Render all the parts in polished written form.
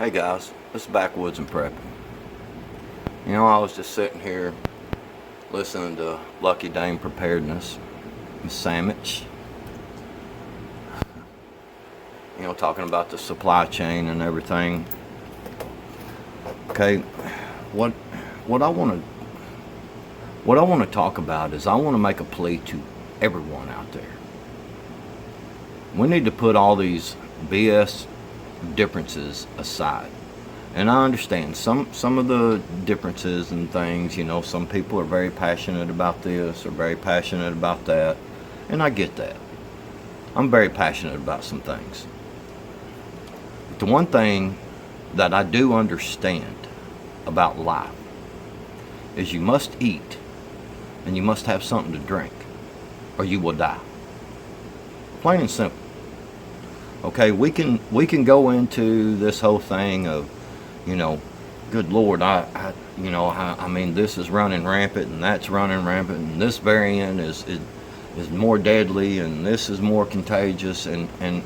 Hey guys, this is Backwoods and Prepping. You know, I was just sitting here listening to Lucky Dame Preparedness, Miss Sandwich. You know, talking about the supply chain and everything. Okay, what I want to talk about is I want to make a plea to everyone out there. We need to put all these BS differences aside. And I understand some of the differences and things, you know, some people are very passionate about this or very passionate about that, and I get that. I'm very passionate about some things. But the one thing that I do understand about life is you must eat and you must have something to drink or you will die. Plain and simple. Okay, we can go into this whole thing of, you know, good Lord, I mean, this is running rampant and that's running rampant and this variant is more deadly and this is more contagious, and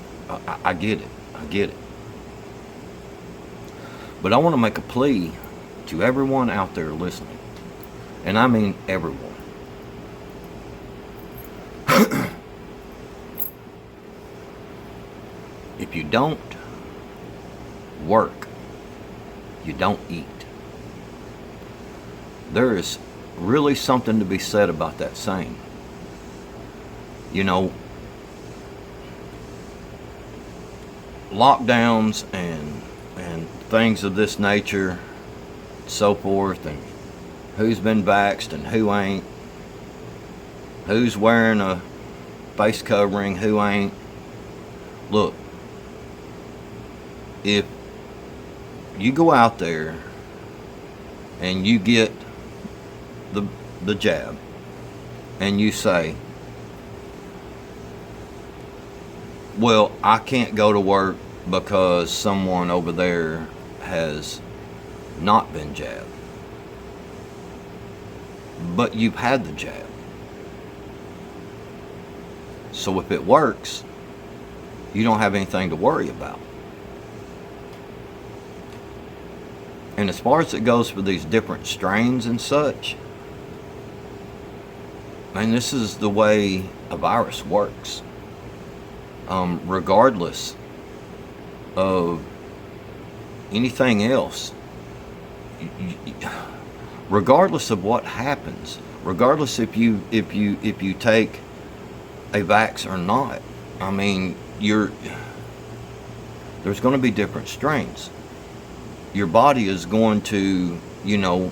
I get it. But I want to make a plea to everyone out there listening, and I mean everyone. If you don't work, you don't eat. There is really something to be said about that saying. You know, lockdowns and things of this nature, so forth, and who's been vaxxed and who ain't, who's wearing a face covering, who ain't. Look, if you go out there and you get the jab and you say, well, I can't go to work because someone over there has not been jabbed, but you've had the jab. So if it works, you don't have anything to worry about. And as far as it goes for these different strains and such, man, this is the way a virus works. Regardless of anything else, regardless of what happens, regardless if you take a vax or not, I mean, there's going to be different strains. Your body is going to, you know,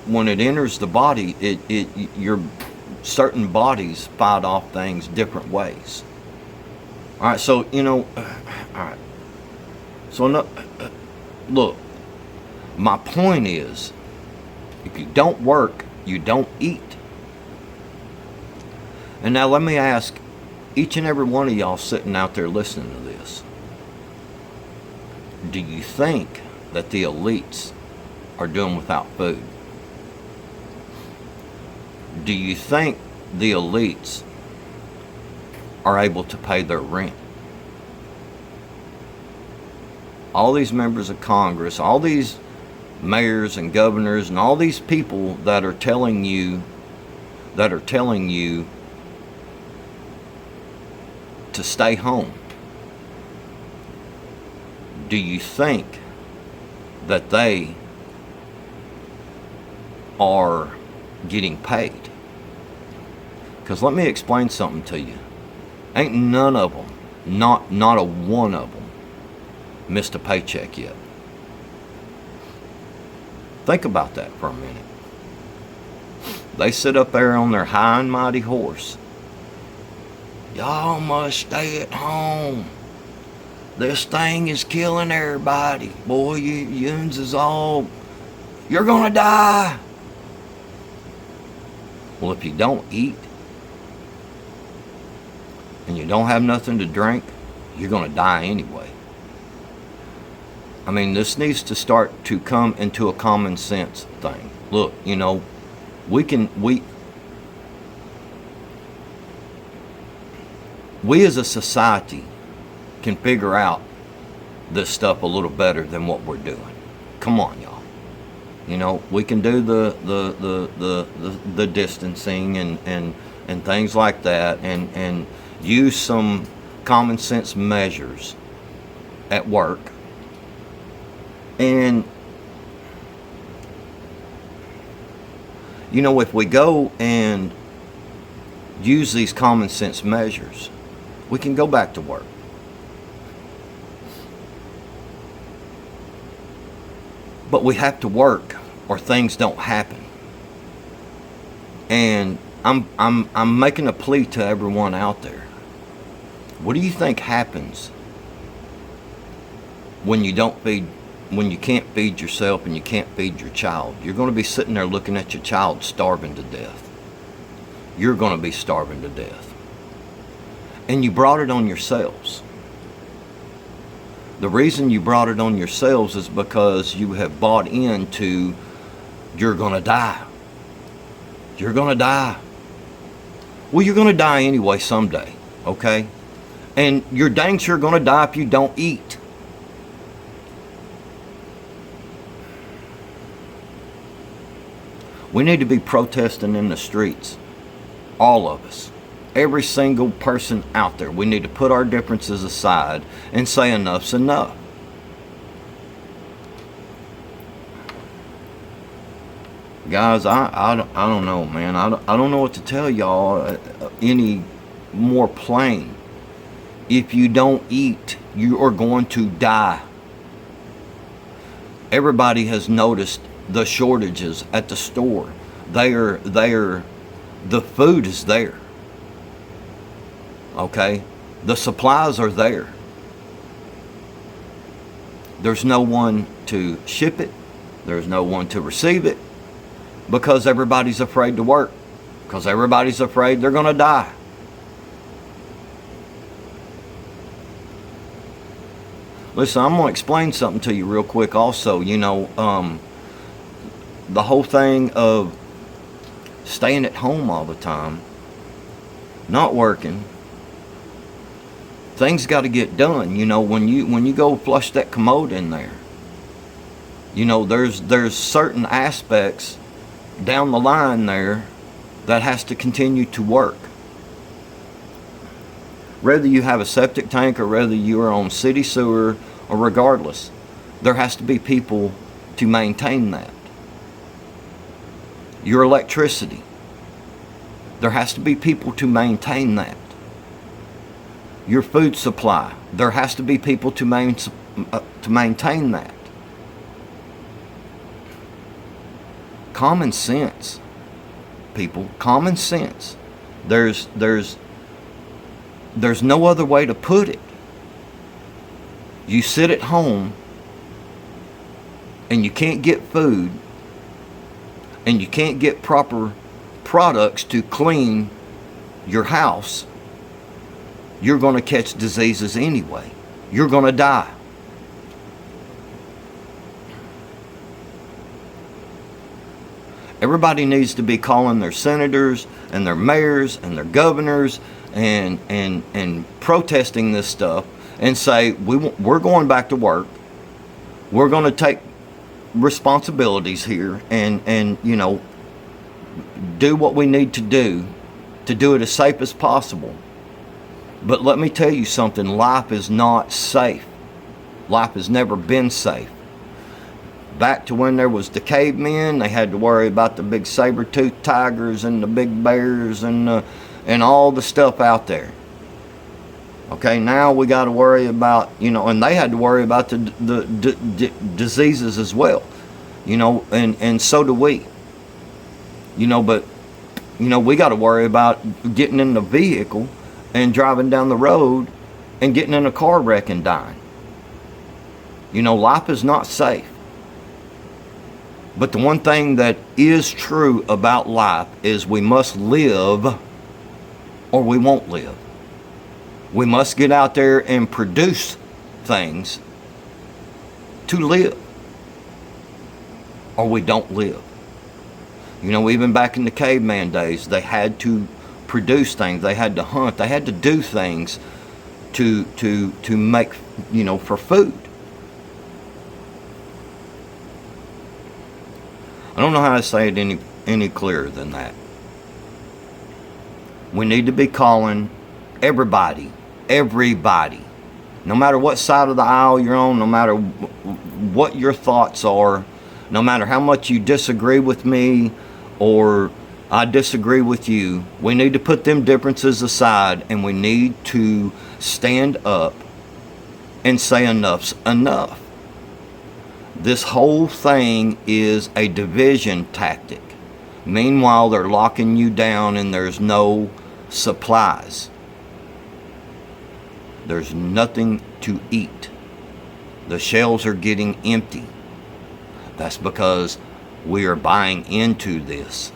when it enters the body, your certain bodies fight off things different ways. All right, so, you know, all right. So, no, look, my point is, if you don't work, you don't eat. And now let me ask each and every one of y'all sitting out there listening to this. Do you think that the elites are doing without food? Do you think the elites are able to pay their rent? All these members of Congress, all these mayors and governors, and all these people that are telling you to stay home. Do you think that they are getting paid? Because let me explain something to you. Ain't none of them, not a one of them, missed a paycheck yet. Think about that for a minute. They sit up there on their high and mighty horse. Y'all must stay at home. This thing is killing everybody. Boy, yous is all, you're gonna die. Well, if you don't eat and you don't have nothing to drink, you're gonna die anyway. I mean, this needs to start to come into a common sense thing. Look, you know, we as a society can figure out this stuff a little better than what we're doing. Come on, y'all. You know, we can do the distancing and things like that, and use some common sense measures at work. And you know, if we go and use these common sense measures, we can go back to work. But we have to work or things don't happen. And I'm making a plea to everyone out there. What do you think happens when you can't feed yourself and you can't feed your child? You're going to be sitting there looking at your child starving to death. You're going to be starving to death. And you brought it on yourselves. The reason you brought it on yourselves is because you have bought into, you're going to die. You're going to die. Well, you're going to die anyway someday, okay? And you're dang sure going to die if you don't eat. We need to be protesting in the streets. All of us. Every single person out there. We need to put our differences aside and say enough's enough. Guys, I don't know, man. I don't know what to tell y'all any more plain. If you don't eat, you are going to die. Everybody has noticed the shortages at the store. The food is there. Okay? The supplies are there. There's no one to ship it. There's no one to receive it. Because everybody's afraid to work. Because everybody's afraid they're going to die. Listen, I'm going to explain something to you real quick also. You know, the whole thing of staying at home all the time, not working, things got to get done. You know, when you go flush that commode in there, you know, there's certain aspects down the line there that has to continue to work. Whether you have a septic tank or whether you are on city sewer, or regardless, there has to be people to maintain that. Your electricity, there has to be people to maintain that. Your food supply, there has to be people to maintain that. Common sense, people, common sense. There's no other way to put it. You sit at home and you can't get food and you can't get proper products to clean your house, you're going to catch diseases anyway. You're going to die. Everybody needs to be calling their senators and their mayors and their governors and protesting this stuff and say, we're going back to work. We're going to take responsibilities here and you know, do what we need to do it as safe as possible. But let me tell you something, life is not safe. Life has never been safe. Back to when there was the cavemen, they had to worry about the big saber-toothed tigers and the big bears and all the stuff out there. Okay, now we got to worry about, you know, and they had to worry about the diseases as well, you know, and so do we. You know, but, you know, we got to worry about getting in the vehicle and driving down the road and getting in a car wreck and dying. You know, life is not safe. But the one thing that is true about life is we must live or we won't live. We must get out there and produce things to live, or we don't live. You know, even back in the caveman days, they had to produce things. They had to hunt. They had to do things to make, you know, for food. I don't know how to say it any clearer than that. We need to be calling everybody, no matter what side of the aisle you're on, no matter what your thoughts are, no matter how much you disagree with me or I disagree with you, we need to put them differences aside and we need to stand up and say enough's enough. This whole thing is a division tactic. Meanwhile, they're locking you down and there's no supplies. There's nothing to eat. The shelves are getting empty. That's because we are buying into this.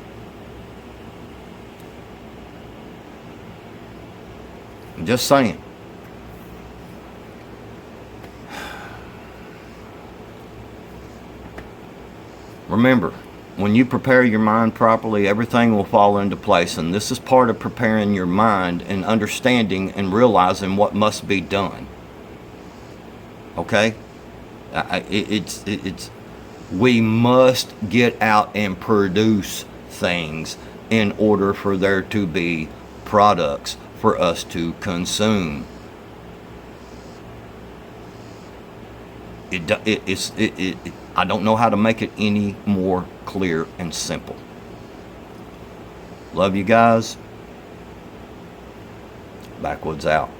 I'm just saying. Remember, when you prepare your mind properly, everything will fall into place. And this is part of preparing your mind and understanding and realizing what must be done. Okay? We must get out and produce things in order for there to be products for us to consume. I don't know how to make it any more clear and simple. Love you guys. Backwoods out.